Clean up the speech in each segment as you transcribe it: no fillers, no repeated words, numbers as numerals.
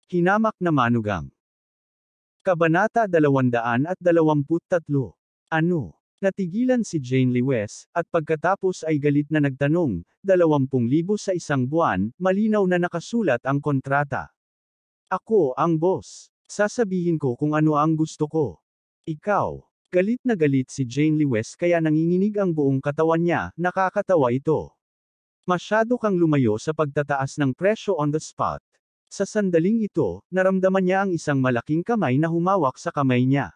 Hinamak na manugang. Kabanata 223. Ano? Natigilan si Jane Lewes, at pagkatapos ay galit na nagtanong, 20,000 sa isang buwan, malinaw na nakasulat ang kontrata. Ako ang boss. Sasabihin ko kung ano ang gusto ko. Ikaw. Galit na galit si Jane Lewes kaya nanginginig ang buong katawan niya, nakakatawa ito. Masyado kang lumayo sa pagtataas ng presyo on the spot. Sa sandaling ito, naramdaman niya ang isang malaking kamay na humawak sa kamay niya.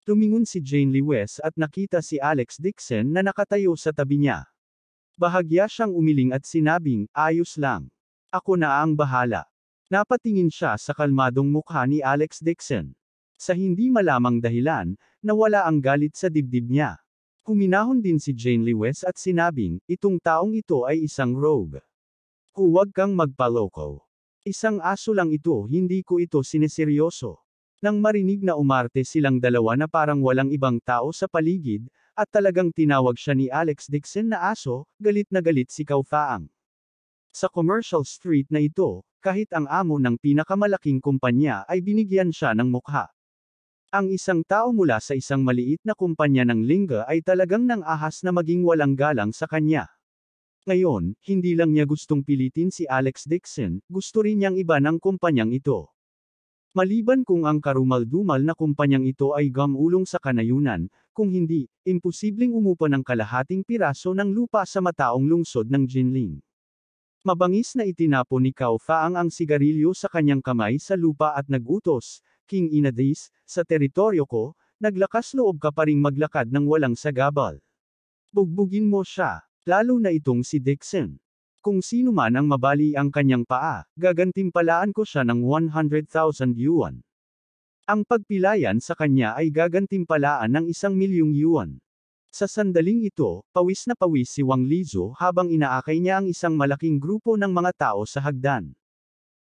Tumingon si Jane Lewes at nakita si Alex Dixon na nakatayo sa tabi niya. Bahagya siyang umiling at sinabing, ayos lang. Ako na ang bahala. Napatingin siya sa kalmadong mukha ni Alex Dixon. Sa hindi malamang dahilan, nawala ang galit sa dibdib niya. Huminahon din si Jane Lewes at sinabing, itong taong ito ay isang rogue. Huwag kang magpaloko. Isang aso lang ito, hindi ko ito sineseryoso. Nang marinig na umarte silang dalawa na parang walang ibang tao sa paligid, at talagang tinawag siya ni Alex Dixon na aso, galit na galit si Kao Faang. Sa commercial street na ito, kahit ang amo ng pinakamalaking kumpanya ay binigyan siya ng mukha. Ang isang tao mula sa isang maliit na kumpanya ng lingga ay talagang nang ahas na maging walang galang sa kanya. Ngayon, hindi lang niya gustong pilitin si Alex Dixon, gusto rin niyang iba ng kumpanyang ito. Maliban kung ang karumal-dumal na kumpanyang ito ay gamulong sa kanayunan, kung hindi, imposibleng umupa ng kalahating piraso ng lupa sa mataong lungsod ng Jinling. Mabangis na itinapon ni Kao Faang ang sigarilyo sa kanyang kamay sa lupa at nagutos, King Inadis, sa teritoryo ko, naglakas loob ka pa ring maglakad ng walang sagabal. Bugbugin mo siya, lalo na itong si Dixon. Kung sino man ang mabali ang kanyang paa, gagantimpalaan ko siya ng 100,000 yuan. Ang pagpilayan sa kanya ay gagantimpalaan ng 1,000,000 yuan. Sa sandaling ito, pawis na pawis si Wang Lizu habang inaakay niya ang isang malaking grupo ng mga tao sa hagdan.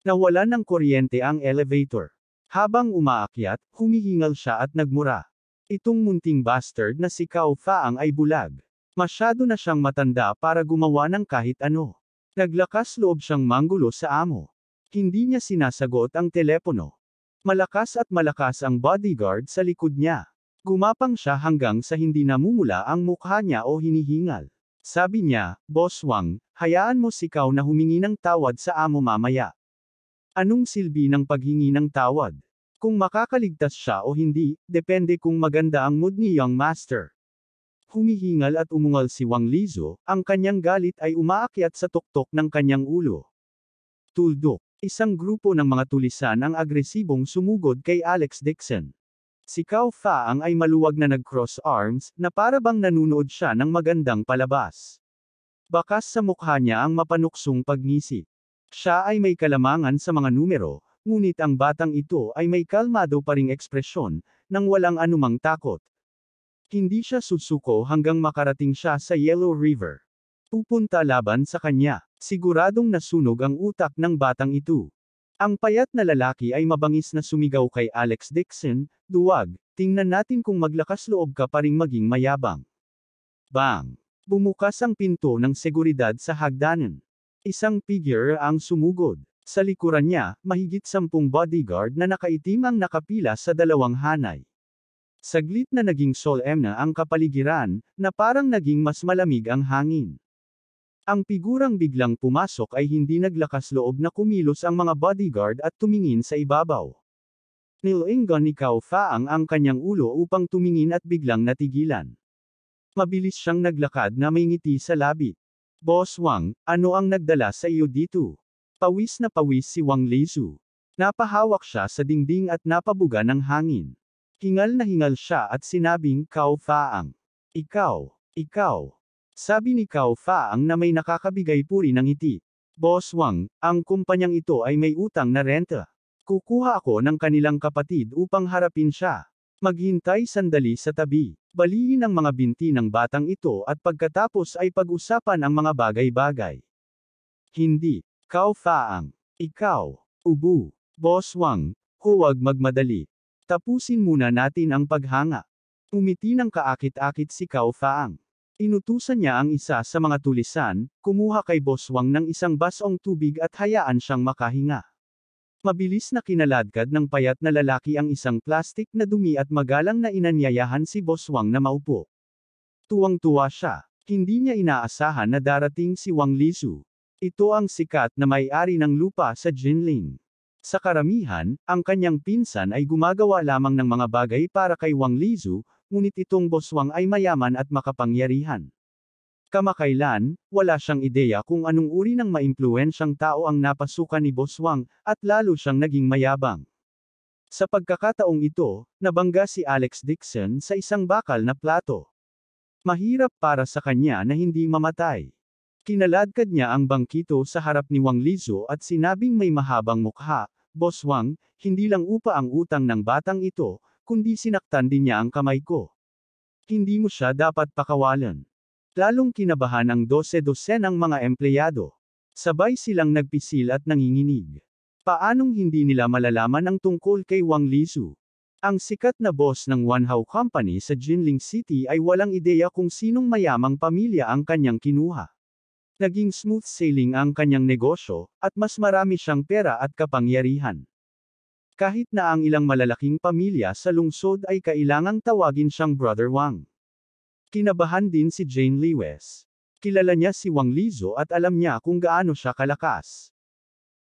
Nawalan ng kuryente ang elevator. Habang umaakyat, humihingal siya at nagmura. Itong munting bastard na si Kao Faang ay bulag. Masyado na siyang matanda para gumawa ng kahit ano. Naglakas loob siyang manggulo sa amo. Hindi niya sinasagot ang telepono. Malakas at malakas ang bodyguard sa likod niya. Gumapang siya hanggang sa hindi namumula ang mukha niya o hinihingal. Sabi niya, Boss Wang, hayaan mo si Kao na humingi ng tawad sa amo mamaya. Anong silbi ng paghingi ng tawad? Kung makakaligtas siya o hindi, depende kung maganda ang mood ni Young Master. Humihingal at umungal si Wang Lizu, ang kanyang galit ay umaakyat sa tuktok ng kanyang ulo. Tuldok. Isang grupo ng mga tulisan ang agresibong sumugod kay Alex Dixon. Si Kao Faang ay maluwag na nag-cross arms, na para bang nanunood siya ng magandang palabas. Bakas sa mukha niya ang mapanuksong pagngisi. Siya ay may kalamangan sa mga numero, ngunit ang batang ito ay may kalmado pa ring ekspresyon, nang walang anumang takot. Hindi siya susuko hanggang makarating siya sa Yellow River. Pupunta laban sa kanya. Siguradong nasunog ang utak ng batang ito. Ang payat na lalaki ay mabangis na sumigaw kay Alex Dixon, duwag, tingnan natin kung maglakas loob ka pa ring maging mayabang. Bang! Bumukas ang pinto ng seguridad sa hagdanan. Isang figure ang sumugod. Sa likuran niya, mahigit 10 bodyguard na nakaitim ang nakapila sa dalawang hanay. Saglit na naging solemn na ang kapaligiran, na parang naging mas malamig ang hangin. Ang figurang biglang pumasok ay hindi naglakas loob na kumilos ang mga bodyguard at tumingin sa ibabaw. Nilaingan ni Kao Faang ang kanyang ulo upang tumingin at biglang natigilan. Mabilis siyang naglakad na may ngiti sa labi. Boss Wang, ano ang nagdala sa iyo dito? Pawis na pawis si Wang Lizu. Napahawak siya sa dingding at napabuga ng hangin. Hingal na hingal siya at sinabing, Kao Faang. Ikaw. Sabi ni Kao Faang na may nakakabigay puri ng ngiti. Boss Wang, ang kumpanyang ito ay may utang na renta. Kukuha ako ng kanilang kapatid upang harapin siya. Maghintay sandali sa tabi. Baliin ang mga binti ng batang ito at pagkatapos ay pag-usapan ang mga bagay-bagay. Hindi. Kao Faang. Ikaw. Ubu. Boss Wang, huwag magmadali. Tapusin muna natin ang paghanga. Umiti ng kaakit-akit si Kao Faang. Inutusan niya ang isa sa mga tulisan, kumuha kay Boss Wang ng isang basong tubig at hayaan siyang makahinga. Mabilis na kinaladkad ng payat na lalaki ang isang plastik na dumi at magalang na inanyayahan si Boss Wang na maupo. Tuwang-tuwa siya. Hindi niya inaasahan na darating si Wang Lizu. Ito ang sikat na may-ari ng lupa sa Jinling. Sa karamihan, ang kanyang pinsan ay gumagawa lamang ng mga bagay para kay Wang Lizu, ngunit itong Boss Wang ay mayaman at makapangyarihan. Kamakailan, wala siyang ideya kung anong uri ng maimpluwensyang tao ang napasukan ni Boss Wang, at lalo siyang naging mayabang. Sa pagkakataong ito, nabangga si Alex Dixon sa isang bakal na plato. Mahirap para sa kanya na hindi mamatay. Kinaladkad niya ang bangkito sa harap ni Wang Lizu at sinabing may mahabang mukha, Boss Wang, hindi lang upa ang utang ng batang ito, kundi sinaktan din niya ang kamay ko. Hindi mo siya dapat pakawalan. Lalong kinabahan ang 12-12 ng mga empleyado. Sabay silang nagpisil at nanginginig. Paanong hindi nila malalaman ang tungkol kay Wang Lizu? Ang sikat na boss ng Wanhao Company sa Jinling City ay walang ideya kung sinong mayamang pamilya ang kanyang kinuha. Naging smooth sailing ang kanyang negosyo, at mas marami siyang pera at kapangyarihan. Kahit na ang ilang malalaking pamilya sa lungsod ay kailangang tawagin siyang Brother Wang. Kinabahan din si Jane Lewis. Kilala niya si Wang Lizu at alam niya kung gaano siya kalakas.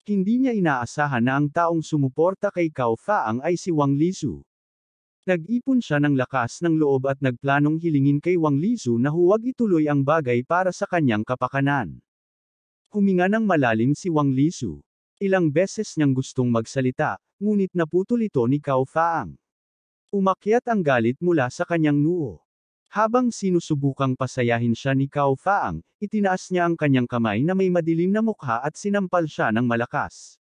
Hindi niya inaasahan na ang taong sumuporta kay Cao Faang ay si Wang Lizu. Nag-ipon siya ng lakas ng loob at nagplanong hilingin kay Wang Lizu na huwag ituloy ang bagay para sa kanyang kapakanan. Huminga ng malalim si Wang Lizu. Ilang beses niyang gustong magsalita, ngunit naputol ito ni Cao Faang. Umakyat ang galit mula sa kanyang noo. Habang sinusubukang pasayahin siya ni Cao Faang, itinaas niya ang kanyang kamay na may madilim na mukha at sinampal siya ng malakas.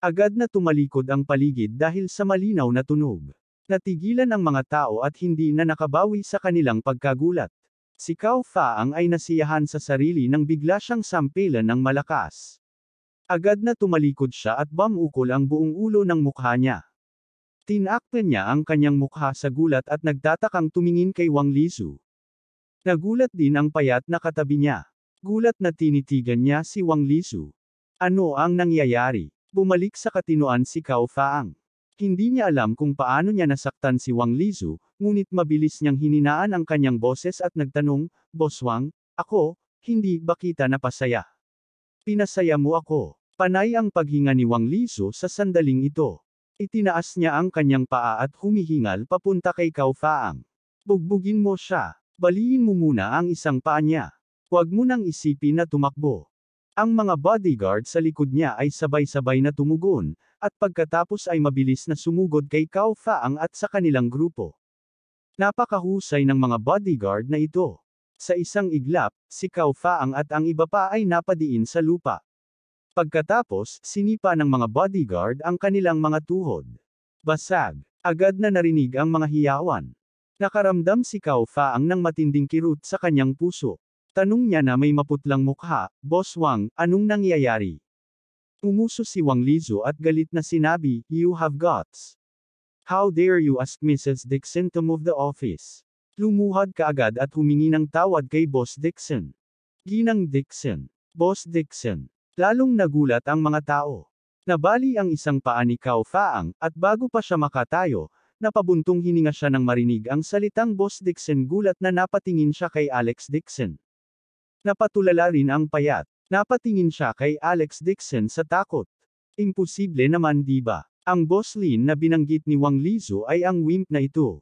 Agad na tumalikod ang paligid dahil sa malinaw na tunog. Natigilan ang mga tao at hindi na nakabawi sa kanilang pagkagulat. Si Cao Faang ay nasiyahan sa sarili nang bigla siyang sampilan ng malakas. Agad na tumalikod siya at bumukol ang buong ulo ng mukha niya. Tinakpan niya ang kanyang mukha sa gulat at nagtatakang tumingin kay Wang Lizu. Nagulat din ang payat na katabi niya. Gulat na tinitigan niya si Wang Lizu. Ano ang nangyayari? Bumalik sa katinoan si Cao Faang. Hindi niya alam kung paano niya nasaktan si Wang Lizu, ngunit mabilis niyang hininaan ang kanyang boses at nagtanong, Boss Wang, ako, hindi ba kita napasaya? Pinasaya mo ako. Panay ang paghinga ni Wang Lizu sa sandaling ito. Itinaas niya ang kanyang paa at humihingal papunta kay Cao Faang. Bugbugin mo siya. Baliin mo muna ang isang paa niya. Huwag mo nang isipin na tumakbo. Ang mga bodyguard sa likod niya ay sabay-sabay na tumugon, at pagkatapos ay mabilis na sumugod kay Cao Faang at sa kanilang grupo. Napakahusay ng mga bodyguard na ito. Sa isang iglap, si Cao Faang at ang iba pa ay napadiin sa lupa. Pagkatapos, sinipa ng mga bodyguard ang kanilang mga tuhod. Basag. Agad na narinig ang mga hiyawan. Nakaramdam si Cao Faang ng matinding kirot sa kanyang puso. Tanong niya na may maputlang mukha, Boss Wang, anong nangyayari? Umuso si Wang Lizu at galit na sinabi, You have guts. How dare you ask Mrs. Dixon to move the office? Lumuhad kaagad at humingi ng tawad kay Boss Dixon. Ginang Dixon. Boss Dixon. Lalong nagulat ang mga tao. Nabali ang isang paa ni Cao Faang, at bago pa siya makatayo, napabuntong hininga siya nang marinig ang salitang Boss Dixon. Gulat na napatingin siya kay Alex Dixon. Napatulala rin ang payat. Napatingin siya kay Alex Dixon sa takot. Imposible naman di ba? Ang Boss Lin na binanggit ni Wang Lizu ay ang wimp na ito.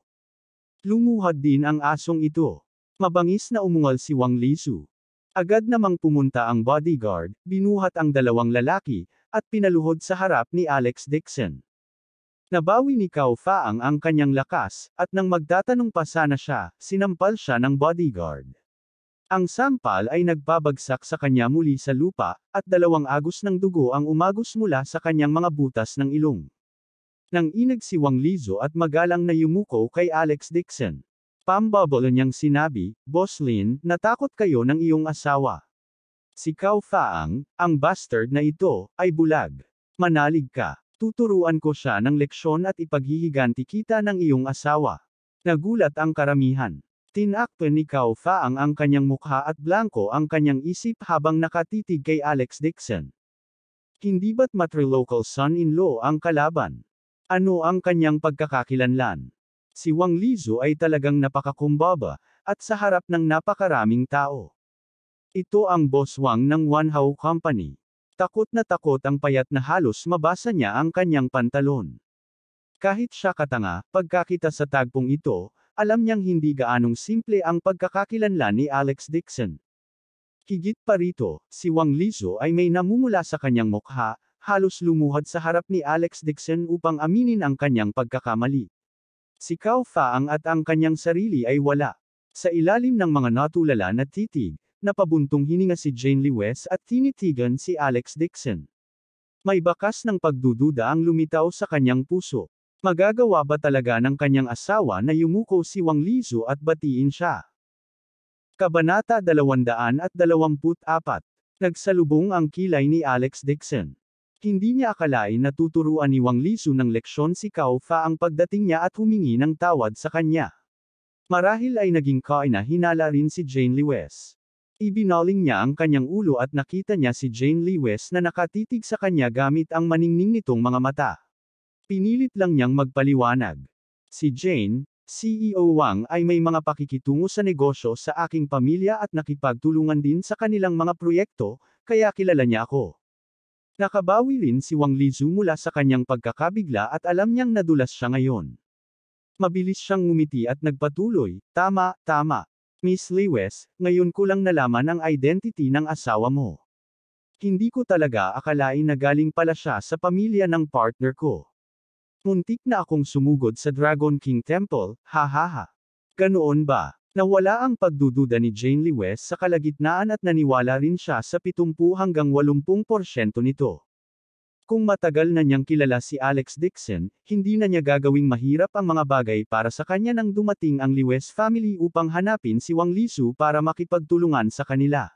Lumuhad din ang asong ito. Mabangis na umungal si Wang Lizu. Agad namang pumunta ang bodyguard, binuhat ang dalawang lalaki, at pinaluhod sa harap ni Alex Dixon. Nabawi ni Cao Faang ang kanyang lakas, at nang magtatanong pa sana siya, sinampal siya ng bodyguard. Ang sampal ay nagpabagsak sa kanya muli sa lupa, at 2 agos ng dugo ang umagos mula sa kanyang mga butas ng ilong. Nang inag si Wang Lizu at magalang na yumuko kay Alex Dixon. Pambabolo niyang sinabi, Boss Lin, natakot kayo ng iyong asawa. Si Cao Faang, ang bastard na ito, ay bulag. Manalig ka. Tuturuan ko siya ng leksyon at ipaghihiganti kita ng iyong asawa. Nagulat ang karamihan. Tinakpan ni Cao Faang ang kanyang mukha at blanko ang kanyang isip habang nakatitig kay Alex Dixon. Hindi ba't matrilocal son-in-law ang kalaban? Ano ang kanyang pagkakakilanlan? Si Wang Lizu ay talagang napakakumbaba, at sa harap ng napakaraming tao. Ito ang boss Wang ng Wanhao Company. Takot na takot ang payat na halos mabasa niya ang kanyang pantalon. Kahit siya katanga, pagkakita sa tagpong ito, alam niyang hindi gaanong simple ang pagkakakilanlan ni Alex Dixon. Higit pa rito, si Wang Lizu ay may namumula sa kanyang mukha, halos lumuhad sa harap ni Alex Dixon upang aminin ang kanyang pagkakamali. Si Cao Faang at ang kanyang sarili ay wala. Sa ilalim ng mga natulala na titig, napabuntong hininga si Jane Lewes at tinitigan si Alex Dixon. May bakas ng pagdududa ang lumitaw sa kanyang puso. Magagawa ba talaga ng kanyang asawa na yumuko si Wang Lizu at batiin siya? Kabanata 224. Nagsalubong ang kilay ni Alex Dixon. Hindi niya akalain na tuturuan ni Wang Lizu ng leksyon si Cao Faang pagdating niya at humingi ng tawad sa kanya. Marahil ay naging kaina-hinala rin si Jane Lewes. Ibinaling niya ang kanyang ulo at nakita niya si Jane Lewes na nakatitig sa kanya gamit ang maningning nitong mga mata. Pinilit lang niyang magpaliwanag. Si Jane, CEO Wang ay may mga pakikitungo sa negosyo sa aking pamilya at nakipagtulungan din sa kanilang mga proyekto, kaya kilala niya ako. Nakabawi rin si Wang Lizu mula sa kanyang pagkakabigla at alam niyang nadulas siya ngayon. Mabilis siyang ngumiti at nagpatuloy, tama. Miss Lewes, ngayon ko lang nalaman ang identity ng asawa mo. Hindi ko talaga akalain na galing pala siya sa pamilya ng partner ko. Muntik na akong sumugod sa Dragon King Temple, hahaha. Ganoon ba? Nawala ang pagdududa ni Jane Lewes sa kalagitnaan at naniwala rin siya sa 70 hanggang 80% nito. Kung matagal na niyang kilala si Alex Dixon, hindi na niya gagawing mahirap ang mga bagay para sa kanya nang dumating ang Lewes family upang hanapin si Wang Lizu para makipagtulungan sa kanila.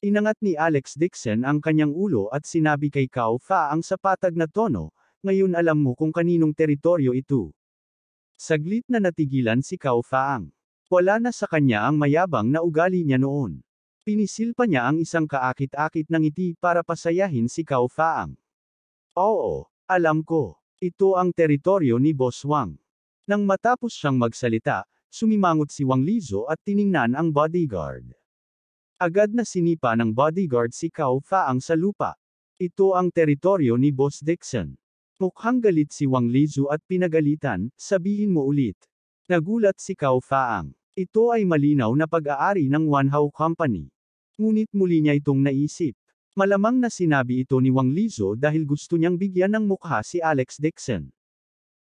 Inangat ni Alex Dixon ang kanyang ulo at sinabi kay Cao Faang sa patag na tono, ngayon alam mo kung kaninong teritoryo ito. Saglit na natigilan si Cao Faang. Wala na sa kanya ang mayabang na ugali niya noon. Pinisil pa niya ang isang kaakit-akit na ngiti para pasayahin si Cao Faang. Oo, alam ko. Ito ang teritoryo ni Boss Wang. Nang matapos siyang magsalita, sumimangot si Wang Lizu at tiningnan ang bodyguard. Agad na sinipa ng bodyguard si Cao Faang sa lupa. Ito ang teritoryo ni Boss Dixon. Mukhang galit si Wang Lizu at pinagalitan, sabihin mo ulit. Nagulat si Cao Faang. Ito ay malinaw na pag-aari ng Wanhao Company. Ngunit muli niya itong naisip. Malamang na sinabi ito ni Wang Lizu dahil gusto niyang bigyan ng mukha si Alex Dixon.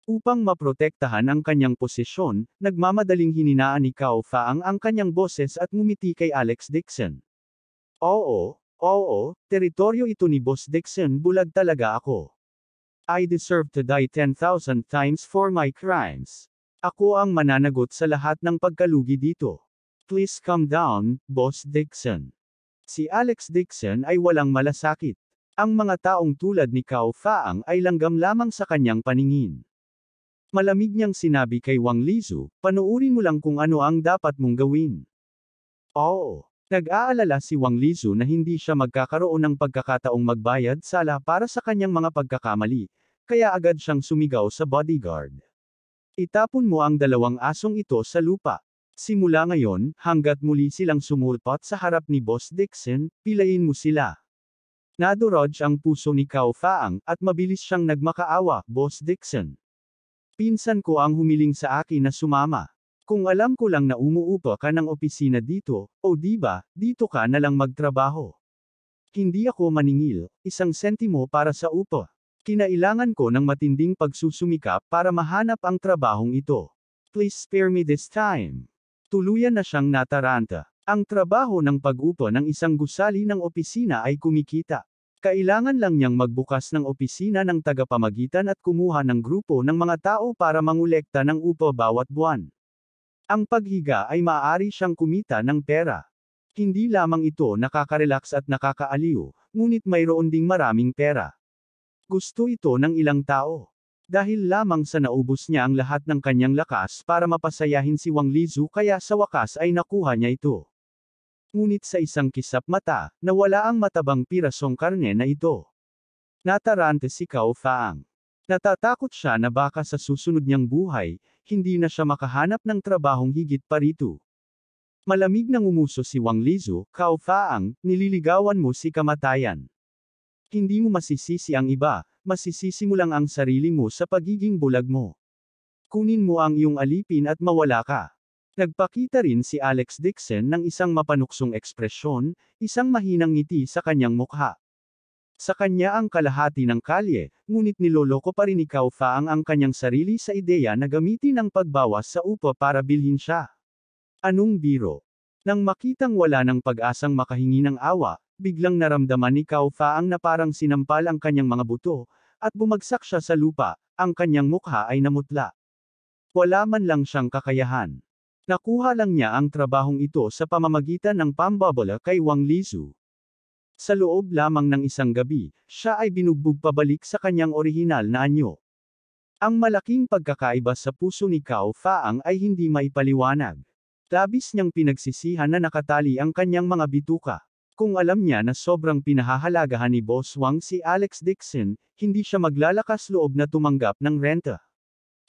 Upang maprotektahan ang kanyang posisyon, nagmamadaling hininaan ni Cao Faang ang kanyang boses at ngumiti kay Alex Dixon. Oo, teritoryo ito ni Boss Dixon, bulag talaga ako. I deserve to die 10,000 times for my crimes. Ako ang mananagot sa lahat ng pagkalugi dito. Please calm down, Boss Dixon. Si Alex Dixon ay walang malasakit. Ang mga taong tulad ni Cao Faang ay langgam lamang sa kanyang paningin. Malamig niyang sinabi kay Wang Lizu, panoorin mo lang kung ano ang dapat mong gawin. Oo. Nag-aalala si Wang Lizu na hindi siya magkakaroon ng pagkakataong magbayad sala para sa kanyang mga pagkakamali, kaya agad siyang sumigaw sa bodyguard. Itapon mo ang dalawang asong ito sa lupa. Simula ngayon, hanggat muli silang sumulpot sa harap ni Boss Dixon, pilayin mo sila. Nadurog ang puso ni Cao Faang, at mabilis siyang nagmakaawa, Boss Dixon. Pinsan ko ang humiling sa akin na sumama. Kung alam ko lang na umuupa ka ng opisina dito, o diba, dito ka na lang magtrabaho. Hindi ako maningil, isang sentimo para sa upa. Kinailangan ko ng matinding pagsusumikap para mahanap ang trabahong ito. Please spare me this time. Tuluyan na siyang nataranta. Ang trabaho ng pag-upa ng isang gusali ng opisina ay kumikita. Kailangan lang niyang magbukas ng opisina ng tagapamagitan at kumuha ng grupo ng mga tao para mangolekta ng upa bawat buwan. Ang paghiga ay maaari siyang kumita ng pera. Hindi lamang ito nakaka-relax at nakakaaliw, ngunit mayroon ding maraming pera. Gusto ito ng ilang tao. Dahil lamang sa naubos niya ang lahat ng kanyang lakas para mapasayahin si Wang Lizu kaya sa wakas ay nakuha niya ito. Ngunit sa isang kisap mata, nawala ang matabang pirasong karne na ito. Natarante si Cao Faang. Natatakot siya na baka sa susunod niyang buhay, hindi na siya makahanap ng trabahong higit pa rito. Malamig nang umuso si Wang Lizu, Cao Faang, nililigawan mo si kamatayan. Hindi mo masisisi ang iba, masisisi mo lang ang sarili mo sa pagiging bulag mo. Kunin mo ang iyong alipin at mawala ka. Nagpakita rin si Alex Dixon ng isang mapanuksong ekspresyon, isang mahinang ngiti sa kanyang mukha. Sa kanya ang kalahati ng kalye, ngunit niloloko pa rin ni Cao Faang ang kanyang sarili sa ideya na gamitin ang pagbawas sa upa para bilhin siya. Anong biro? Nang makitang wala ng pag-asang makahingi ng awa, biglang naramdaman ni Cao Faang na parang sinampal ang kanyang mga buto, at bumagsak siya sa lupa, ang kanyang mukha ay namutla. Wala man lang siyang kakayahan. Nakuha lang niya ang trabahong ito sa pamamagitan ng pambabala kay Wang Lizu. Sa loob lamang ng isang gabi, siya ay binugbog pabalik sa kanyang orihinal na anyo. Ang malaking pagkakaiba sa puso ni Cao Faang ay hindi maipaliwanag. Labis niyang pinagsisihan na nakatali ang kanyang mga bituka. Kung alam niya na sobrang pinahahalagahan ni Boss Wang si Alex Dixon, hindi siya maglalakas loob na tumanggap ng renta.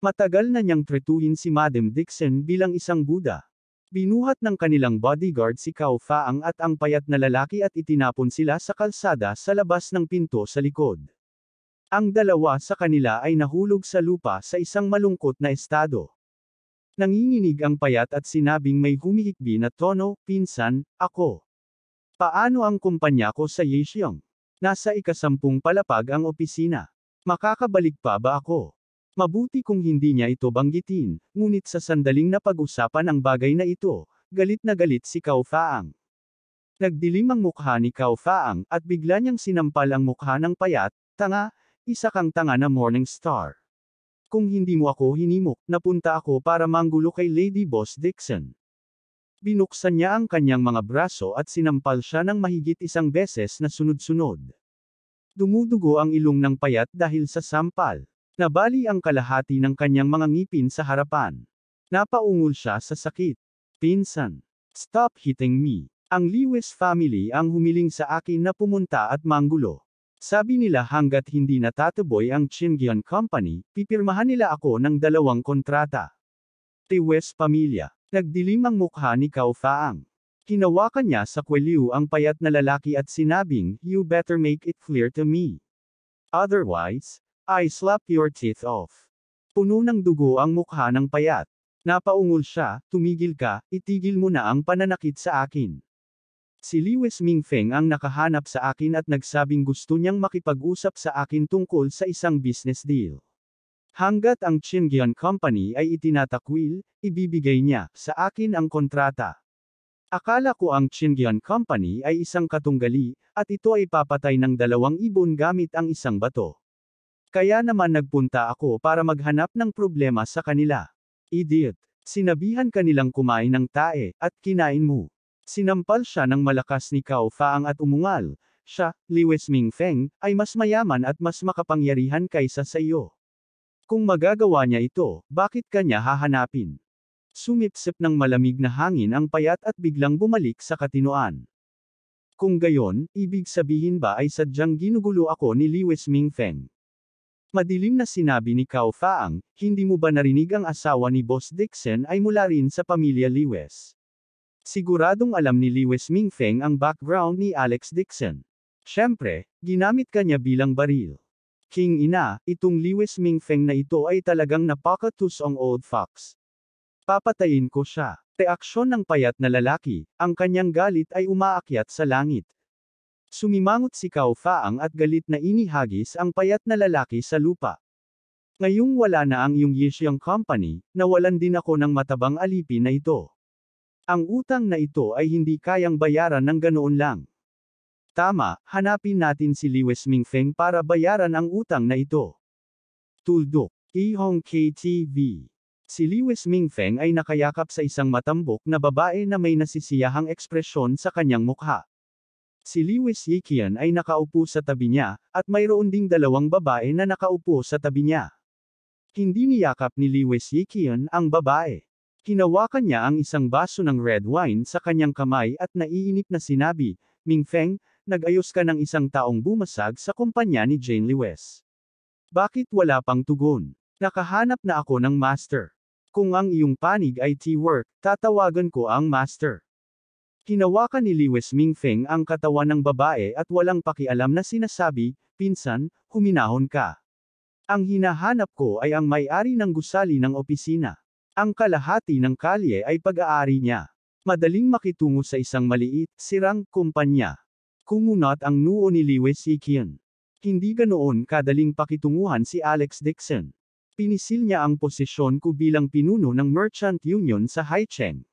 Matagal na niyang tretuhin si Madam Dixon bilang isang Buddha. Binuhat ng kanilang bodyguard si Cao Faang at ang payat na lalaki at itinapon sila sa kalsada sa labas ng pinto sa likod. Ang dalawa sa kanila ay nahulog sa lupa sa isang malungkot na estado. Nanginginig ang payat at sinabing may humihikbi na tono, "Pinsan, ako. Paano ang kumpanya ko sa Yeixing? Nasa ikasampung palapag ang opisina. Makakabalik pa ba ako?" Mabuti kung hindi niya ito banggitin, ngunit sa sandaling napag-usapan ang bagay na ito, galit na galit si Cao Faang. Nagdilim ang mukha ni Cao Faang, at bigla niyang sinampal ang mukha ng payat, "Tanga, isa kang tanga na morning star. Kung hindi mo ako hinimok, napunta ako para manggulo kay Lady Boss Dixon." Binuksan niya ang kanyang mga braso at sinampal siya ng mahigit isang beses na sunod-sunod. Dumudugo ang ilong ng payat dahil sa sampal. Nabali ang kalahati ng kanyang mga ngipin sa harapan. Napaungol siya sa sakit. "Pinsan, stop hitting me. Ang Lewis family ang humiling sa akin na pumunta at manggulo. Sabi nila hanggat hindi natataboy ang Chingian Company, pipirmahan nila ako ng 2 kontrata." Lewis pamilya. Nagdilim ang mukha ni Cao Faang. Hinawakan niya sa kwelyo ang payat na lalaki at sinabing, "You better make it clear to me. Otherwise, I slap your teeth off." Puno ng dugo ang mukha ng payat. Napaungol siya, "Tumigil ka, itigil mo na ang pananakit sa akin." Si Lewis Mingfeng ang nakahanap sa akin at nagsabing gusto niyang makipag-usap sa akin tungkol sa isang business deal. Hanggat ang Chingian Company ay itinatakwil, ibibigay niya sa akin ang kontrata. Akala ko ang Chingian Company ay isang katunggali, at ito ay papatay ng 2 ibon gamit ang isang bato. Kaya naman nagpunta ako para maghanap ng problema sa kanila. Idiot. Sinabihan kanilang kumain ng tae, at kinain mo. Sinampal siya ng malakas ni Cao Faang at umungal. Siya, Lewis Mingfeng, ay mas mayaman at mas makapangyarihan kaysa sa iyo. Kung magagawa niya ito, bakit kanya hahanapin? Sumipsip ng malamig na hangin ang payat at biglang bumalik sa katinoan. Kung gayon, ibig sabihin ba ay sadyang ginugulo ako ni Lewis Mingfeng? Madilim na sinabi ni Cao Faang, "Hindi mo ba narinig ang asawa ni Boss Dixon ay mula rin sa pamilya Lewis?" Siguradong alam ni Lewis Mingfeng ang background ni Alex Dixon. Siyempre, ginamit kanya bilang baril. King ina, itong Lewis Mingfeng na ito ay talagang napakatusong old fox. Papatayin ko siya. Reaksyon ng payat na lalaki, ang kanyang galit ay umaakyat sa langit. Sumimangot si Cao Faang at galit na inihagis ang payat na lalaki sa lupa. "Ngayong wala na ang iyong Yeixing Company, nawalan din ako ng matabang alipin na ito. Ang utang na ito ay hindi kayang bayaran ng ganoon lang. Tama, hanapin natin si Lewis Mingfeng para bayaran ang utang na ito." Tuldok. Ihong KTV. Si Lewis Mingfeng ay nakayakap sa isang matambok na babae na may nasisiyahang ekspresyon sa kanyang mukha. Si Lewis Yikian ay nakaupo sa tabi niya, at mayroon ding 2 babae na nakaupo sa tabi niya. Hindi niyakap ni Lewis Yikian ang babae. Hinawakan niya ang isang baso ng red wine sa kanyang kamay at naiinip na sinabi, "Mingfeng, nag-ayos ka ng isang taong bumasag sa kumpanya ni Jane Lewes. Bakit wala pang tugon? Nakahanap na ako ng master. Kung ang iyong panig ay T-work, tatawagan ko ang master. Hinawakan ni Lewes Mingfeng ang katawan ng babae at walang pakialam na sinasabi, "Pinsan, huminahon ka. Ang hinahanap ko ay ang may-ari ng gusali ng opisina. Ang kalahati ng kalye ay pag-aari niya. Madaling makitungo sa isang maliit, sirang kumpanya." Kumunat ang noo ni Lewes Ikian. Hindi ganoon kadaling pakitunguhan si Alex Dixon. Pinisil niya ang posisyon ko bilang pinuno ng Merchant Union sa Haicheng.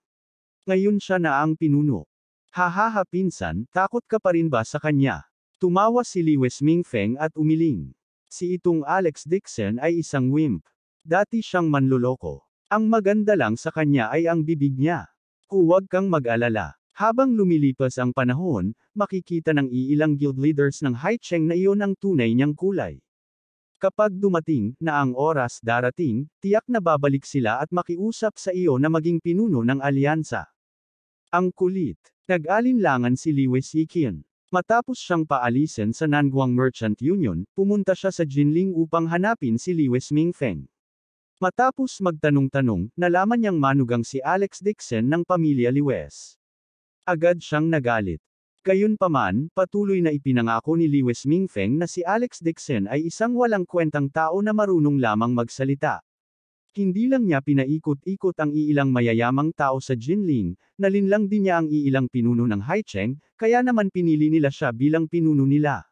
Ngayon siya na ang pinuno. Hahaha pinsan, takot ka pa rin ba sa kanya? Tumawa si Lewes Mingfeng at umiling. Si itong Alex Dixon ay isang wimp. Dati siyang manloloko. Ang maganda lang sa kanya ay ang bibig niya. Huwag kang mag-alala. Habang lumilipas ang panahon, makikita ng iilang guild leaders ng Haicheng na iyon ang tunay niyang kulay. Kapag dumating na ang oras darating, tiyak na babalik sila at makiusap sa iyo na maging pinuno ng alyansa. Ang kulit. Nag-alinlangan si Lewes Ikian. Matapos siyang paalisin sa Nanguang Merchant Union, pumunta siya sa Jinling upang hanapin si Lewes Mingfeng. Matapos magtanong-tanong, nalaman niyang manugang si Alex Dixon ng pamilya Lewes. Agad siyang nagalit. Gayunpaman, patuloy na ipinangako ni Lewes Mingfeng na si Alex Dixon ay isang walang kwentang tao na marunong lamang magsalita. Hindi lang niya pinaikot-ikot ang iilang mayayamang tao sa Jinling, nalinlang din niya ang iilang pinuno ng Haicheng, kaya naman pinili nila siya bilang pinuno nila.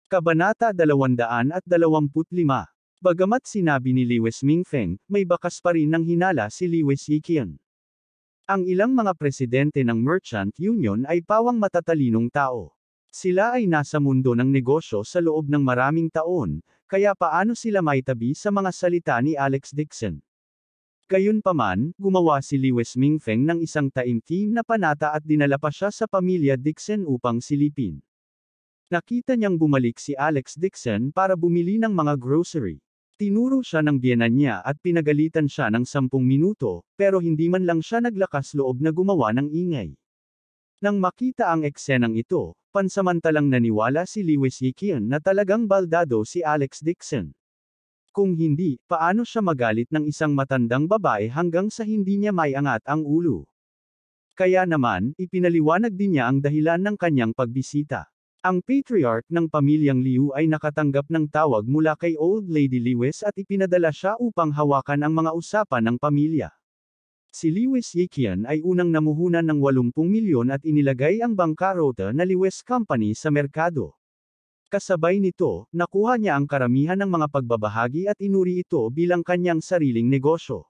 Kabanata 225. Bagamat sinabi ni Lewes Mingfeng, may bakas pa rin ng hinala si Lewes Ikian. Ang ilang mga presidente ng Merchant Union ay pawang matatalinong tao. Sila ay nasa mundo ng negosyo sa loob ng maraming taon, kaya paano sila maitabi sa mga salita ni Alex Dixon? Gayunpaman, gumawa si Lewes Mingfeng ng isang taimtim na panata at dinala pa siya sa pamilya Dixon upang silipin. Nakita niyang bumalik si Alex Dixon para bumili ng mga grocery. Tinuro siya ng biyenan niya at pinagalitan siya ng 10 minuto, pero hindi man lang siya naglakas loob na gumawa ng ingay. Nang makita ang eksenang ito, pansamantalang naniwala si Lewes Ikian na talagang baldado si Alex Dixon. Kung hindi, paano siya magalit ng isang matandang babae hanggang sa hindi niya maiangat ang ulo? Kaya naman, ipinaliwanag din niya ang dahilan ng kanyang pagbisita. Ang patriarch ng pamilyang Liu ay nakatanggap ng tawag mula kay Old Lady Lewes at ipinadala siya upang hawakan ang mga usapan ng pamilya. Si Lewes Ikian ay unang namuhunan ng 80 milyon at inilagay ang bangkarota na Lewes Company sa merkado. Kasabay nito, nakuha niya ang karamihan ng mga pagbabahagi at inuri ito bilang kanyang sariling negosyo.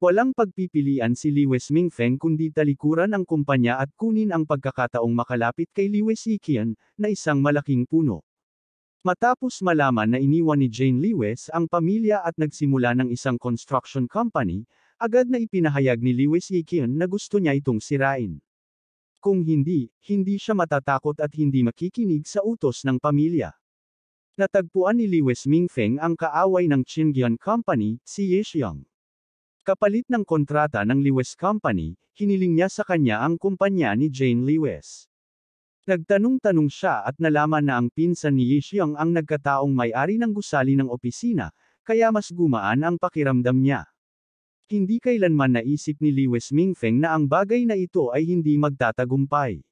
Walang pagpipilian si Lewes Mingfeng kundi talikuran ang kumpanya at kunin ang pagkakataong makalapit kay Lewes Ikian, na isang malaking puno. Matapos malaman na iniwan ni Jane Lewes ang pamilya at nagsimula ng isang construction company, agad na ipinahayag ni Lewes Ikian na gusto niya itong sirain. Kung hindi, hindi siya matatakot at hindi makikinig sa utos ng pamilya. Natagpuan ni Lewes Mingfeng ang kaaway ng Qingyan Company, si Yixiang. Kapalit ng kontrata ng Lewes Company, hiniling niya sa kanya ang kumpanya ni Jane Lewes. Nagtanong-tanong siya at nalaman na ang pinsan ni Yixiang ang nagkataong may-ari ng gusali ng opisina, kaya mas gumaan ang pakiramdam niya. Hindi kailanman naisip ni Lewes Mingfeng na ang bagay na ito ay hindi magtatagumpay.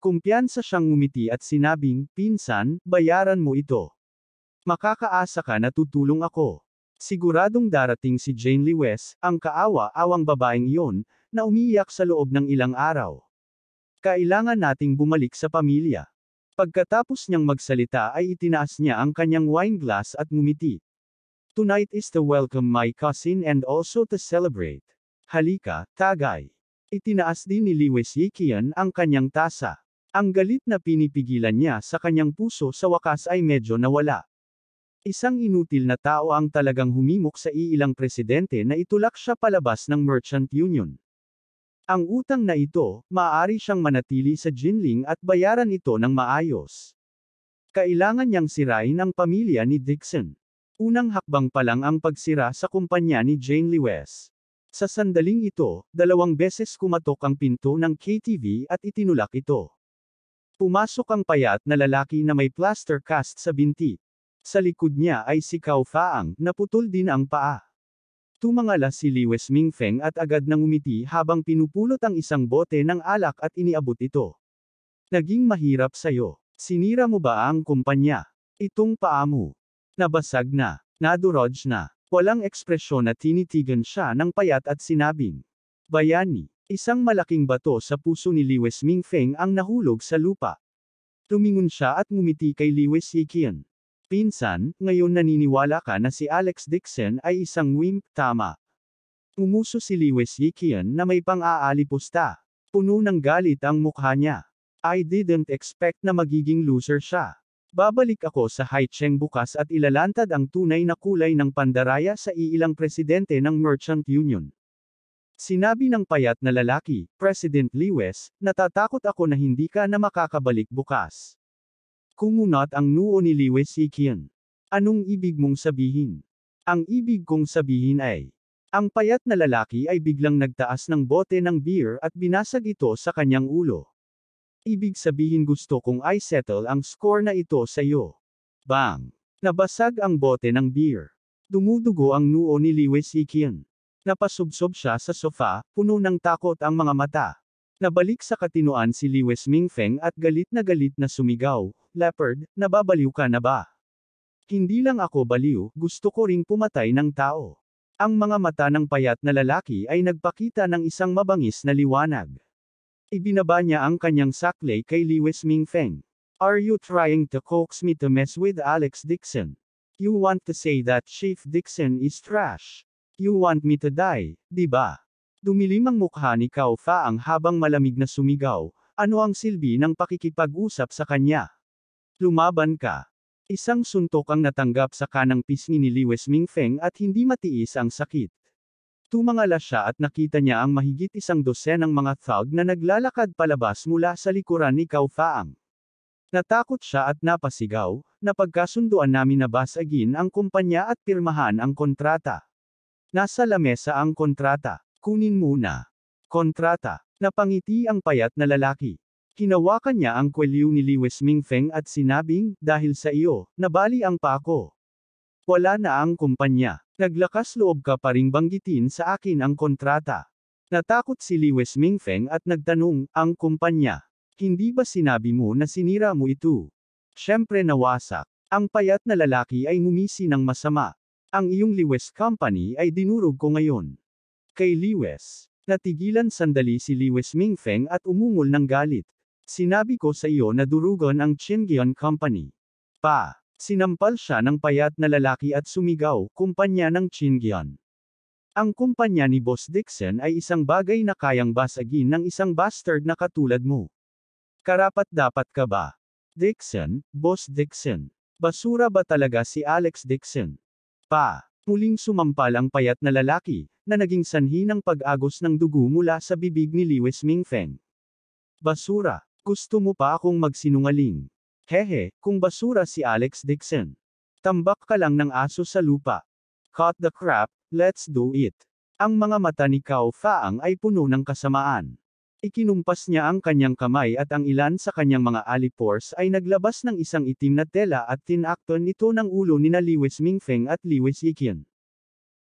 Kumpiyansa siyang ngumiti at sinabing, "Pinsan, bayaran mo ito. Makakaasa ka na tutulong ako." Siguradong darating si Jane Lewes, ang kaawa-awang babaeng iyon, na umiiyak sa loob ng ilang araw. Kailangan nating bumalik sa pamilya. Pagkatapos niyang magsalita ay itinaas niya ang kanyang wine glass at ngumiti. "Tonight is to welcome my cousin and also to celebrate. Halika, tagay." Itinaas din ni Lewes Ikian ang kanyang tasa. Ang galit na pinipigilan niya sa kanyang puso sa wakas ay medyo nawala. Isang inutil na tao ang talagang humimok sa iilang presidente na itulak siya palabas ng Merchant Union. Ang utang na ito, maaari siyang manatili sa Jinling at bayaran ito ng maayos. Kailangan niyang sirain ang pamilya ni Dixon. Unang hakbang pa lang ang pagsira sa kumpanya ni Jane Lewes. Sa sandaling ito, 2 beses kumatok ang pinto ng KTV at itinulak ito. Pumasok ang payat na lalaki na may plaster cast sa binti. Sa likod niya ay si Cao Faang, naputol din ang paa. Tumangala si Liwes Mingfeng at agad nang umiti habang pinupulot ang isang bote ng alak at iniabot ito. Naging mahirap sa'yo. Sinira mo ba ang kumpanya? Itong paa mo. Nabasag na. Nadurog na. Walang ekspresyon at tinitigan siya ng payat at sinabing, bayani. Isang malaking bato sa puso ni Liwes Mingfeng ang nahulog sa lupa. Tumingon siya at ngumiti kay Liwes Yiqian. Pinsan, ngayon naniniwala ka na si Alex Dixon ay isang wimp, tama. Umuso si Liwes Yiqian na may pang-aalipusta. Puno ng galit ang mukha niya. I didn't expect na magiging loser siya. Babalik ako sa Haicheng bukas at ilalantad ang tunay na kulay ng pandaraya sa iilang presidente ng Merchant Union. Sinabi ng payat na lalaki, President Liwes, natatakot ako na hindi ka na makakabalik bukas. Kumunot ang noo ni Liwes Yiqian. Anong ibig mong sabihin? Ang ibig kong sabihin ay, ang payat na lalaki ay biglang nagtaas ng bote ng beer at binasag ito sa kanyang ulo. Ibig sabihin gusto kong i-settle ang score na ito sa iyo. Bang! Nabasag ang bote ng beer. Dumudugo ang noo ni Liwes Yiqian. Napasubsob siya sa sofa, puno ng takot ang mga mata. Nabalik sa katinoan si Liwes Mingfeng at galit na sumigaw, Leopard, nababaliw ka na ba? Hindi lang ako baliw, gusto ko ring pumatay ng tao. Ang mga mata ng payat na lalaki ay nagpakita ng isang mabangis na liwanag. Ibinaba niya ang kanyang saklay kay Liwes Mingfeng. Are you trying to coax me to mess with Alex Dixon? You want to say that Chief Dixon is trash? You want me to die, di ba? Dumilim ang mukha ni Cao Faang habang malamig na sumigaw, ano ang silbi ng pakikipag-usap sa kanya? Lumaban ka. Isang suntok ang natanggap sa kanang pisngi ni Liwes Mingfeng at hindi matiis ang sakit. Tumangala siya at nakita niya ang mahigit 12 ng mga thug na naglalakad palabas mula sa likuran ni Cao Faang. Natakot siya at napasigaw, napagkasunduan namin na basagin ang kumpanya at pirmahan ang kontrata. Nasa lamesa ang kontrata. Kunin muna. Kontrata. Napangiti ang payat na lalaki. Hinawakan niya ang kwelyo ni Liwes Mingfeng at sinabing, dahil sa iyo, nabali ang pa ako. Wala na ang kumpanya. Naglakas loob ka pa ring banggitin sa akin ang kontrata. Natakot si Liwes Mingfeng at nagtanong, ang kumpanya. Hindi ba sinabi mo na sinira mo ito? Siyempre nawasak. Ang payat na lalaki ay ngumisi ng masama. Ang iyong Liwes Company ay dinurog ko ngayon. Kay Liwes. Natigilan sandali si Liwes Mingfeng at umungol ng galit. Sinabi ko sa iyo na durugon ang Qingyan Company. Pa. Sinampal siya ng payat na lalaki at sumigaw, kumpanya ng Qingyan. Ang kumpanya ni Boss Dixon ay isang bagay na kayang basagin ng isang bastard na katulad mo. Karapat-dapat ka ba? Dixon, Boss Dixon. Basura ba talaga si Alex Dixon? Pa. Muling sumampal ang payat na lalaki, na naging sanhi ng pag-agos ng dugo mula sa bibig ni Liwes Mingfeng. Basura. Gusto mo pa akong magsinungaling? Hehe, kung basura si Alex Dixon. Tambak ka lang ng aso sa lupa. Cut the crap, let's do it. Ang mga mata ni Cao Faang ay puno ng kasamaan. Ikinumpas niya ang kanyang kamay at ang ilan sa kanyang mga alipores ay naglabas ng isang itim na tela at tinakton ito ng ulo ni na Liwes Mingfeng at Liwes Yiqian.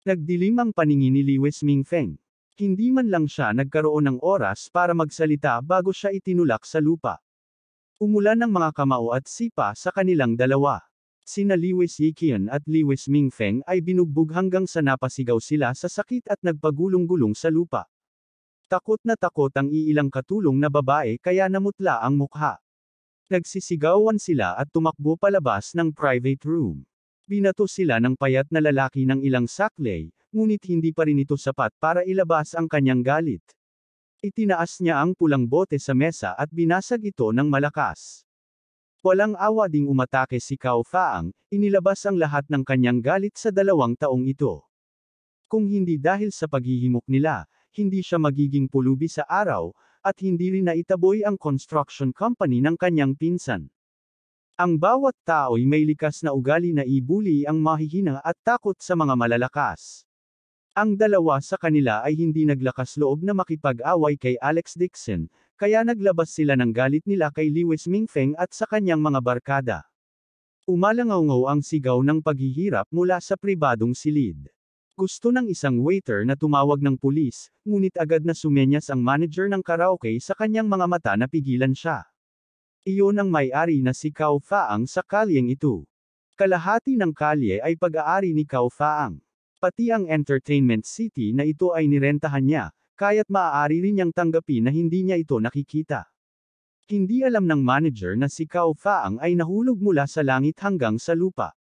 Nagdilim ang paningin ni Liwes Mingfeng. Hindi man lang siya nagkaroon ng oras para magsalita bago siya itinulak sa lupa. Umulan ng mga kamao at sipa sa kanilang dalawa. Sina Liwes Yiqian at Liwes Mingfeng ay binugbog hanggang sa napasigaw sila sa sakit at nagpagulong-gulong sa lupa. Takot ang iilang katulong na babae kaya namutla ang mukha. Nagsisigawan sila at tumakbo palabas ng private room. Binato sila ng payat na lalaki ng ilang saklay, ngunit hindi pa rin ito sapat para ilabas ang kanyang galit. Itinaas niya ang pulang bote sa mesa at binasag ito ng malakas. Walang awa ding umatake si Cao Faang, inilabas ang lahat ng kanyang galit sa 2 taong ito. Kung hindi dahil sa paghihimok nila, hindi siya magiging pulubi sa araw, at hindi rin naitaboy ang construction company ng kanyang pinsan. Ang bawat tao'y may likas na ugali na ibuli ang mahihina at takot sa mga malalakas. Ang dalawa sa kanila ay hindi naglakas loob na makipag-away kay Alex Dixon, kaya naglabas sila ng galit nila kay Lewis Mingfeng at sa kanyang mga barkada. Umalangaw-ngaw ang sigaw ng paghihirap mula sa pribadong silid. Gusto ng isang waiter na tumawag ng pulis, ngunit agad na sumenyas ang manager ng karaoke sa kanyang mga mata na pigilan siya. Iyon ang may-ari na si Cao Faang sa kalyeng ito. Kalahati ng kalye ay pag-aari ni Cao Faang. Pati ang entertainment city na ito ay nirentahan niya, kaya't maaari rin niyang tanggapin na hindi niya ito nakikita. Hindi alam ng manager na si Cao Faang ay nahulog mula sa langit hanggang sa lupa.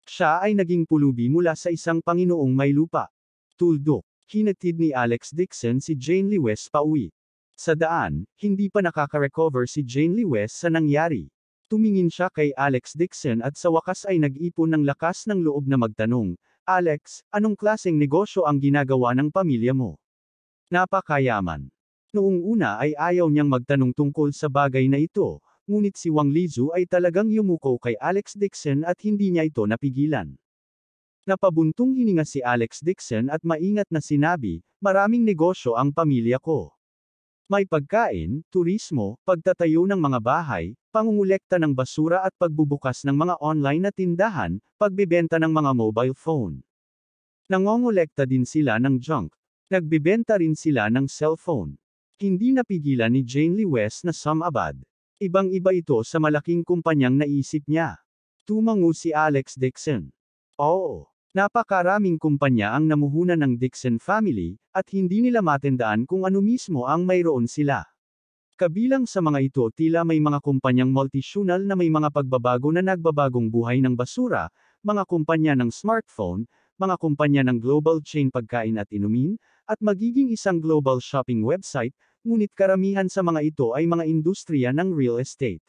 Siya ay naging pulubi mula sa isang Panginoong may lupa. Tuldok, hinatid ni Alex Dixon si Jane Lewes pauwi. Sa daan, hindi pa nakaka-recover si Jane Lewes sa nangyari. Tumingin siya kay Alex Dixon at sa wakas ay nag-ipon ng lakas ng loob na magtanong, "Alex, anong klaseng negosyo ang ginagawa ng pamilya mo?" Napakayaman. Noong una ay ayaw niyang magtanong tungkol sa bagay na ito, ngunit si Wang Lizu ay talagang yumuko kay Alex Dixon at hindi niya ito napigilan. Napabuntong hininga si Alex Dixon at maingat na sinabi, "Maraming negosyo ang pamilya ko. May pagkain, turismo, pagtatayo ng mga bahay, pangungulekta ng basura at pagbubukas ng mga online na tindahan, pagbibenta ng mga mobile phone. Nangongolekta din sila ng junk. Nagbibenta rin sila ng cellphone." Hindi napigilan ni Jane Lewes na sumabad. Ibang-iba ito sa malaking kumpanyang naisip niya. Tumango si Alex Dixon. Oo, napakaraming kumpanya ang namuhunan ng Dixon family, at hindi nila matandaan kung ano mismo ang mayroon sila. Kabilang sa mga ito tila may mga kumpanyang multinational na may mga pagbabago na nagbabagong buhay ng basura, mga kumpanya ng smartphone, mga kumpanya ng global chain pagkain at inumin, at magiging isang global shopping website, ngunit karamihan sa mga ito ay mga industriya ng real estate.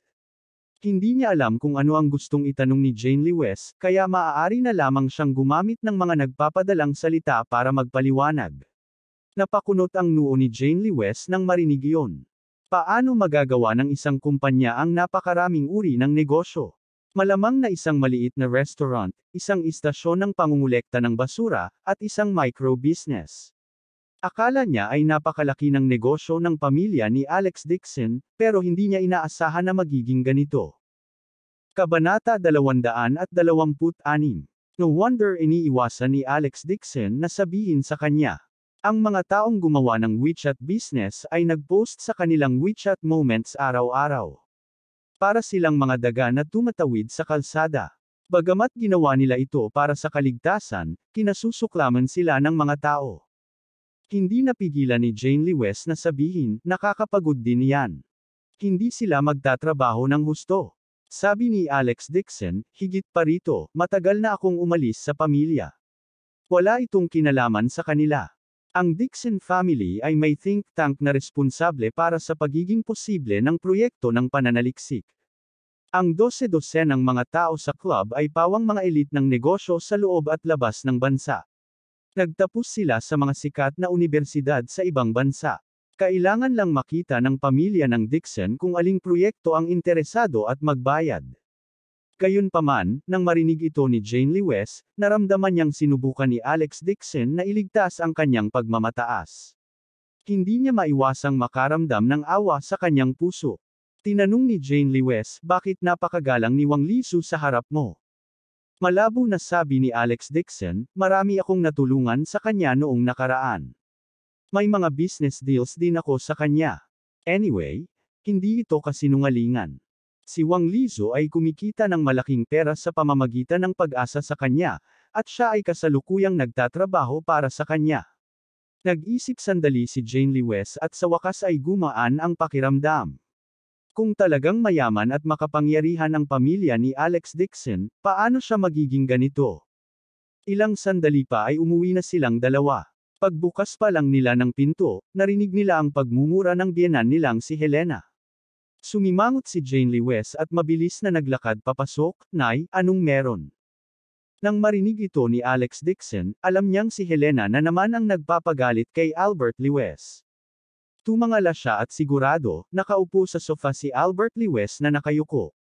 Hindi niya alam kung ano ang gustong itanong ni Jane Lewes, kaya maaari na lamang siyang gumamit ng mga nagpapadalang salita para magpaliwanag. Napakunot ang noo ni Jane Lewes nang marinig iyon. Paano magagawa ng isang kumpanya ang napakaraming uri ng negosyo? Malamang na isang maliit na restaurant, isang istasyon ng pangungulekta ng basura, at isang micro-business. Akala niya ay napakalaki ng negosyo ng pamilya ni Alex Dixon, pero hindi niya inaasahan na magiging ganito. Kabanata 226. No wonder iniiwasan ni Alex Dixon na sabihin sa kanya. Ang mga taong gumawa ng WeChat business ay nag-post sa kanilang WeChat moments araw-araw. Para silang mga daga na tumatawid sa kalsada. Bagamat ginawa nila ito para sa kaligtasan, kinasusuklaman sila ng mga tao. Hindi napigilan ni Jane Lewes na sabihin, nakakapagod din yan. Hindi sila magtatrabaho ng husto. Sabi ni Alex Dixon, higit pa rito, matagal na akong umalis sa pamilya. Wala itong kinalaman sa kanila. Ang Dixon family ay may think tank na responsable para sa pagiging posible ng proyekto ng pananaliksik. Ang 12 ng mga tao sa club ay pawang mga elite ng negosyo sa loob at labas ng bansa. Nagtapos sila sa mga sikat na unibersidad sa ibang bansa. Kailangan lang makita ng pamilya ng Dixon kung aling proyekto ang interesado at magbayad. Gayunpaman, nang marinig ito ni Jane Lewes, naramdaman niyang sinubukan ni Alex Dixon na iligtas ang kanyang pagmamataas. Hindi niya maiwasang makaramdam ng awa sa kanyang puso. Tinanong ni Jane Lewes, bakit napakagalang ni Wang Lizu sa harap mo? Malabo na sabi ni Alex Dixon, marami akong natulungan sa kanya noong nakaraan. May mga business deals din ako sa kanya. Anyway, hindi ito kasinungalingan. Si Wang Lizu ay kumikita ng malaking pera sa pamamagitan ng pag-asa sa kanya, at siya ay kasalukuyang nagtatrabaho para sa kanya. Nag-isip sandali si Jane Lewes at sa wakas ay gumaan ang pakiramdam. Kung talagang mayaman at makapangyarihan ang pamilya ni Alex Dixon, paano siya magiging ganito? Ilang sandali pa ay umuwi na silang dalawa. Pagbukas pa lang nila ng pinto, narinig nila ang pagmumura ng biyenan nilang si Helena. Sumimangot si Jane Lewes at mabilis na naglakad papasok, "Nay, anong meron?" Nang marinig ito ni Alex Dixon, alam niyang si Helena na naman ang nagpapagalit kay Albert Lewes. Tumangala siya at sigurado, nakaupo sa sofa si Albert Lewes na nakayuko.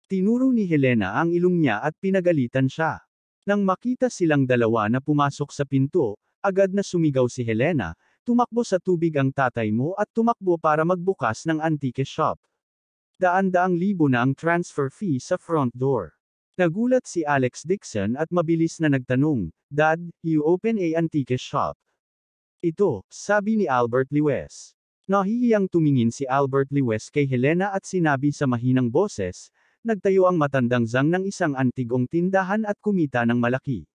Tinuro ni Helena ang ilong niya at pinagalitan siya. Nang makita silang dalawa na pumasok sa pinto, agad na sumigaw si Helena, tumakbo sa tubig ang tatay mo at tumakbo para magbukas ng antique shop. Daan-daang libo na ang transfer fee sa front door. Nagulat si Alex Dixon at mabilis na nagtanong, "Dad, you open a antique shop?" "Ito," sabi ni Albert Lewes. Nahihiyang tumingin si Albert Lewes kay Helena at sinabi sa mahinang boses, "Nagtayo ang matandang Zhang ng isang antigong tindahan at kumita ng malaki.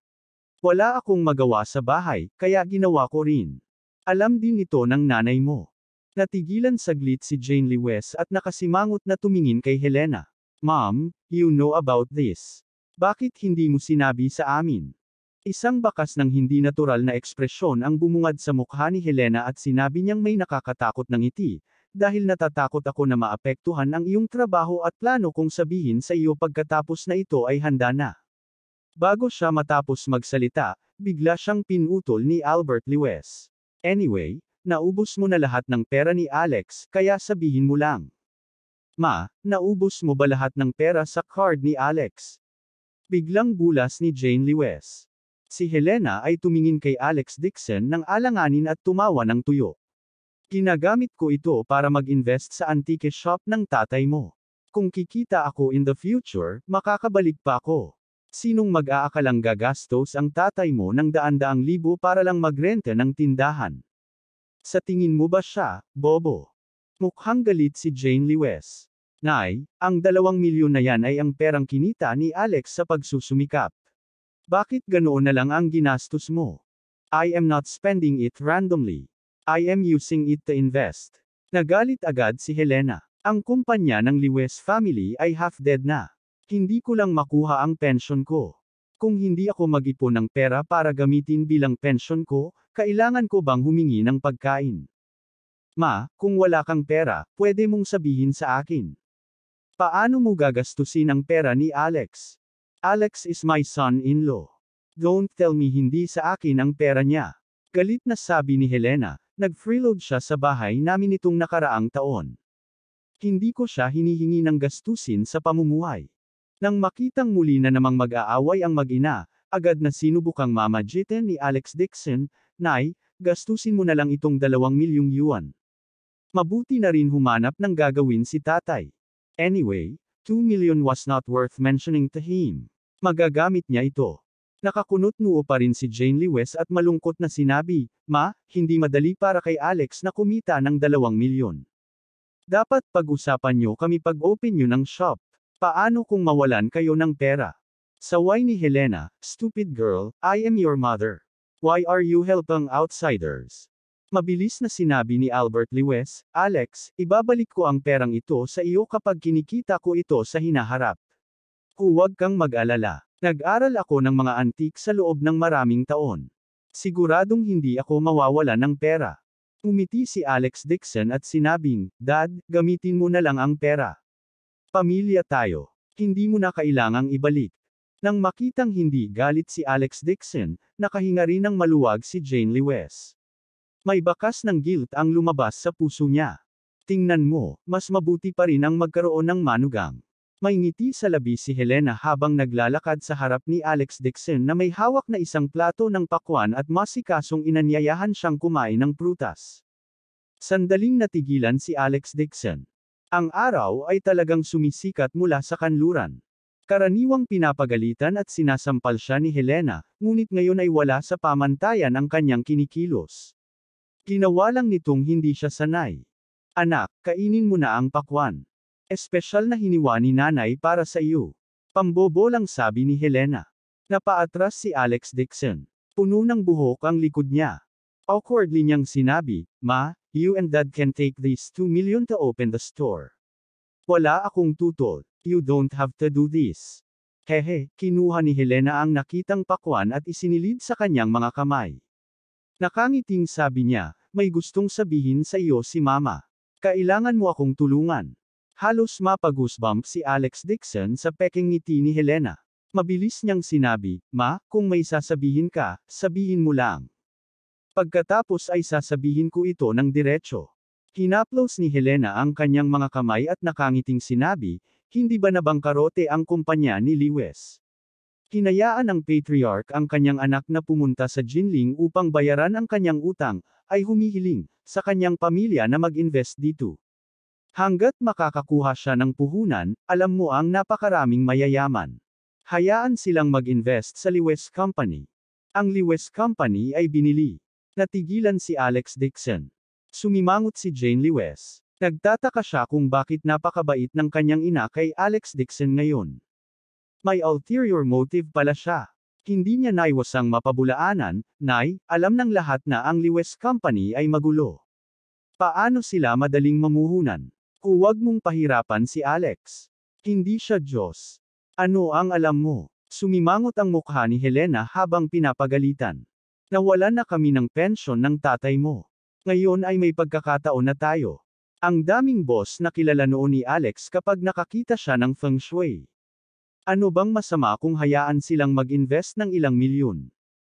Wala akong magawa sa bahay, kaya ginawa ko rin. Alam din ito ng nanay mo." Natigilan saglit si Jane Lewes at nakasimangot na tumingin kay Helena. "Mom, you know about this. Bakit hindi mo sinabi sa amin?" Isang bakas ng hindi natural na ekspresyon ang bumungad sa mukha ni Helena at sinabi niyang may nakakatakot na ngiti, "Dahil natatakot ako na maapektuhan ang iyong trabaho at plano kong sabihin sa iyo pagkatapos na ito ay handa na." Bago siya matapos magsalita, bigla siyang pinutol ni Albert Lewes. "Anyway, naubos mo na lahat ng pera ni Alex, kaya sabihin mo lang." "Ma, naubos mo ba lahat ng pera sa card ni Alex?" Biglang bulas ni Jane Lewes. Si Helena ay tumingin kay Alex Dixon ng alanganin at tumawa ng tuyo. "Ginagamit ko ito para mag-invest sa antique shop ng tatay mo. Kung kikita ako in the future, makakabalik pa ako. Sinong mag-aakalang gagastos ang tatay mo ng daan-daang libo para lang magrenta ng tindahan? Sa tingin mo ba siya, bobo?" Mukhang galit si Jane Lewes. "Nay, ang 2 milyon na yan ay ang perang kinita ni Alex sa pagsusumikap. Bakit ganoon na lang ang ginastos mo? I am not spending it randomly. I am using it to invest." Nagalit agad si Helena. "Ang kumpanya ng Lewes family ay half-dead na. Hindi ko lang makuha ang pension ko. Kung hindi ako mag-ipon ng pera para gamitin bilang pension ko, kailangan ko bang humingi ng pagkain? Ma, kung wala kang pera, pwede mong sabihin sa akin. Paano mo gagastusin ang pera ni Alex? Alex is my son-in-law. Don't tell me hindi sa akin ang pera niya." Galit na sabi ni Helena, "Nag-freeload siya sa bahay namin itong nakaraang taon. Hindi ko siya hinihingi ng gastusin sa pamumuhay." Nang makitang muli na namang mag-aaway ang mag-ina, agad na sinubukang mamagitan ni Alex Dixon, "Nay, gastusin mo na lang itong 2 milyong yuan. Mabuti na rin humanap ng gagawin si tatay. Anyway, 2 million was not worth mentioning to him. Magagamit niya ito." Nakakunot noo pa rin si Jane Lewes at malungkot na sinabi, "Ma, hindi madali para kay Alex na kumita ng 2 milyon. Dapat pag-usapan niyo kami pag-open niyo ng shop. Paano kung mawalan kayo ng pera?" Saway ni Helena, "Stupid girl, I am your mother. Why are you helping outsiders?" Mabilis na sinabi ni Albert Lewes, "Alex, ibabalik ko ang perang ito sa iyo kapag kinikita ko ito sa hinaharap. Huwag kang mag-alala. Nag-aral ako ng mga antik sa loob ng maraming taon. Siguradong hindi ako mawawala ng pera." Umiti si Alex Dixon at sinabing, "Dad, gamitin mo na lang ang pera. Pamilya tayo. Hindi mo na kailangang ibalik." Nang makitang hindi galit si Alex Dixon, nakahinga rin ng maluwag si Jane Lewes. May bakas ng guilt ang lumabas sa puso niya. "Tingnan mo, mas mabuti pa rin ang magkaroon ng manugang." May ngiti sa labi si Helena habang naglalakad sa harap ni Alex Dixon na may hawak na isang plato ng pakwan at masikasong inanyayahan siyang kumain ng prutas. Sandaling natigilan si Alex Dixon. Ang araw ay talagang sumisikat mula sa kanluran. Karaniwang pinapagalitan at sinasampal siya ni Helena, ngunit ngayon ay wala sa pamantayan ang kanyang kinikilos. Ginawa lang nitong hindi siya sanay. "Anak, kainin mo na ang pakwan. Espesyal na hiniwa ni nanay para sa iyo." Pambobo lang sabi ni Helena. Napaatras si Alex Dixon. Puno ng buhok ang likod niya. Awkwardly niyang sinabi, "Ma, you and Dad can take these 2 million to open the store. Wala akong tutol. You don't have to do this." Hehe, kinuha ni Helena ang nakitang pakwan at isinilid sa kanyang mga kamay. Nakangiting sabi niya, "May gustong sabihin sa iyo si Mama. Kailangan mo akong tulungan." Halos mapag-goosebump si Alex Dixon sa peking ngiti ni Helena. Mabilis niyang sinabi, "Ma, kung may sasabihin ka, sabihin mo lang. Pagkatapos ay sasabihin ko ito ng diretso." Hinaplos ni Helena ang kanyang mga kamay at nakangiting sinabi, "Hindi ba nabangkarote ang kumpanya ni Lewes? Hinayaan ng patriarch ang kanyang anak na pumunta sa Jinling upang bayaran ang kanyang utang, ay humihiling sa kanyang pamilya na mag-invest dito. Hanggat makakakuha siya ng puhunan, alam mo ang napakaraming mayayaman. Hayaan silang mag-invest sa Lewes Company. Ang Lewes Company ay binili. Natigilan si Alex Dixon. Sumimangot si Jane Lewes. Nagtataka siya kung bakit napakabait ng kanyang ina kay Alex Dixon ngayon. May ulterior motive pala siya. Hindi niya naiwasang mapabulaanan, Nay, alam ng lahat na ang Lewes Company ay magulo. Paano sila madaling mamuhunan? Huwag mong pahirapan si Alex. Hindi siya Diyos. Ano ang alam mo? Sumimangot ang mukha ni Helena habang pinapagalitan. Nawalan na kami ng pensyon ng tatay mo. Ngayon ay may pagkakataon na tayo. Ang daming boss na kilala noon ni Alex kapag nakakita siya ng feng shui. Ano bang masama kung hayaan silang mag-invest ng ilang milyon?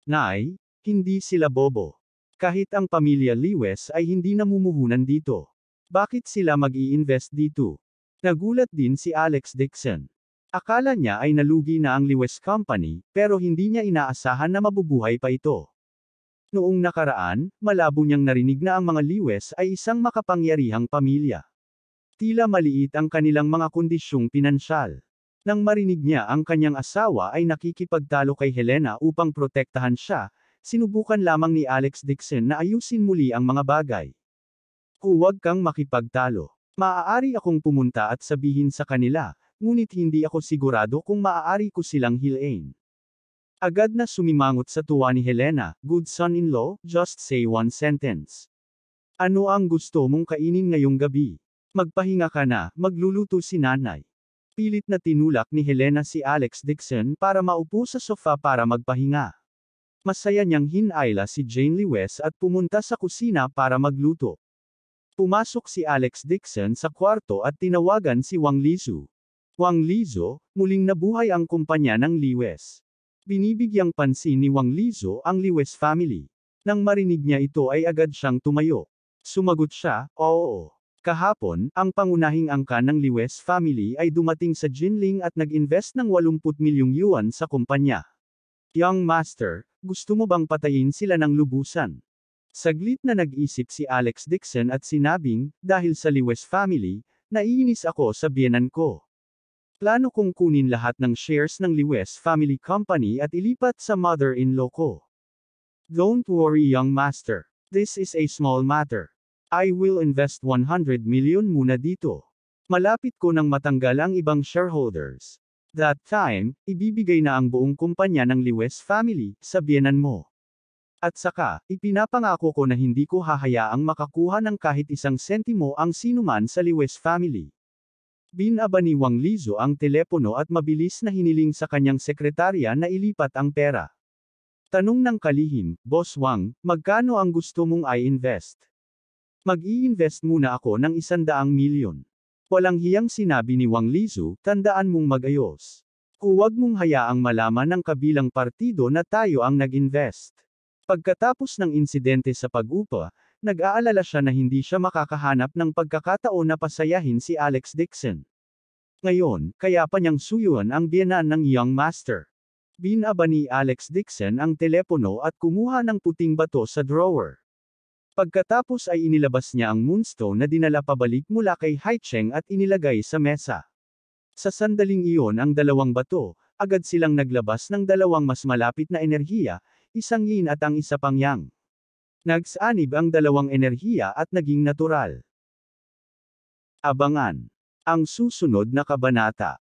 Nay, hindi sila bobo. Kahit ang pamilya Lewes ay hindi namumuhunan dito. Bakit sila mag-i-invest dito? Nagulat din si Alex Dixon. Akala niya ay nalugi na ang Lewes Company, pero hindi niya inaasahan na mabubuhay pa ito. Noong nakaraan, malabo niyang narinig na ang mga Lewes ay isang makapangyarihang pamilya. Tila maliit ang kanilang mga kondisyong pinansyal. Nang marinig niya ang kanyang asawa ay nakikipagtalo kay Helena upang protektahan siya, sinubukan lamang ni Alex Dixon na ayusin muli ang mga bagay. Huwag kang makipagtalo. Maaari akong pumunta at sabihin sa kanila, ngunit hindi ako sigurado kung maaari ko silang hilain. Agad na sumimangot sa tuwa ni Helena, good son-in-law, just say one sentence. Ano ang gusto mong kainin ngayong gabi? Magpahinga ka na, magluluto si nanay. Pilit na tinulak ni Helena si Alex Dixon para maupo sa sofa para magpahinga. Masaya niyang hinayla si Jane Lewes at pumunta sa kusina para magluto. Pumasok si Alex Dixon sa kwarto at tinawagan si Wang Lizu. Wang Lizu, muling nabuhay ang kumpanya ng Lewes. Binibigyang pansin ni Wang Lizu ang Lewes family. Nang marinig niya ito ay agad siyang tumayo. Sumagot siya, oo. Kahapon, ang pangunahing angka ng Lewes family ay dumating sa Jinling at nag-invest ng 80 milyong yuan sa kumpanya. Young Master, gusto mo bang patayin sila ng lubusan? Saglit na nag-isip si Alex Dixon at sinabing, dahil sa Lewes family, naiinis ako sa biyenan ko. Plano kong kunin lahat ng shares ng Lewes Family Company at ilipat sa mother-in-law ko. Don't worry young master. This is a small matter. I will invest 100 million muna dito. Malapit ko nang matanggal ang ibang shareholders. That time, ibibigay na ang buong kumpanya ng Lewes Family sa biyenan mo. At saka, ipinapangako ko na hindi ko hahayaang makakuha ng kahit isang sentimo ang sinuman sa Lewes family. Binaba ni Wang Lizu ang telepono at mabilis na hiniling sa kanyang sekretarya na ilipat ang pera. Tanong ng kalihim, Boss Wang, magkano ang gusto mong i-invest? Mag-i-invest muna ako ng 100 milyon. Walang hiyang sinabi ni Wang Lizu, tandaan mong mag-ayos. Huwag mong hayaang malaman ng kabilang partido na tayo ang nag-invest. Pagkatapos ng insidente sa pag-upa, nag-aalala siya na hindi siya makakahanap ng pagkakataon na pasayahin si Alex Dixon. Ngayon, kaya pa niyang suyuan ang biyenan ng Young Master. Binaba ni Alex Dixon ang telepono at kumuha ng puting bato sa drawer. Pagkatapos ay inilabas niya ang moonstone na dinala pabalik mula kay Haicheng at inilagay sa mesa. Sa sandaling iyon ang dalawang bato, agad silang naglabas ng dalawang mas malapit na enerhiya, isang yin at ang isa pang yang. Nagsanib ang dalawang enerhiya at naging natural. Abangan ang susunod na kabanata.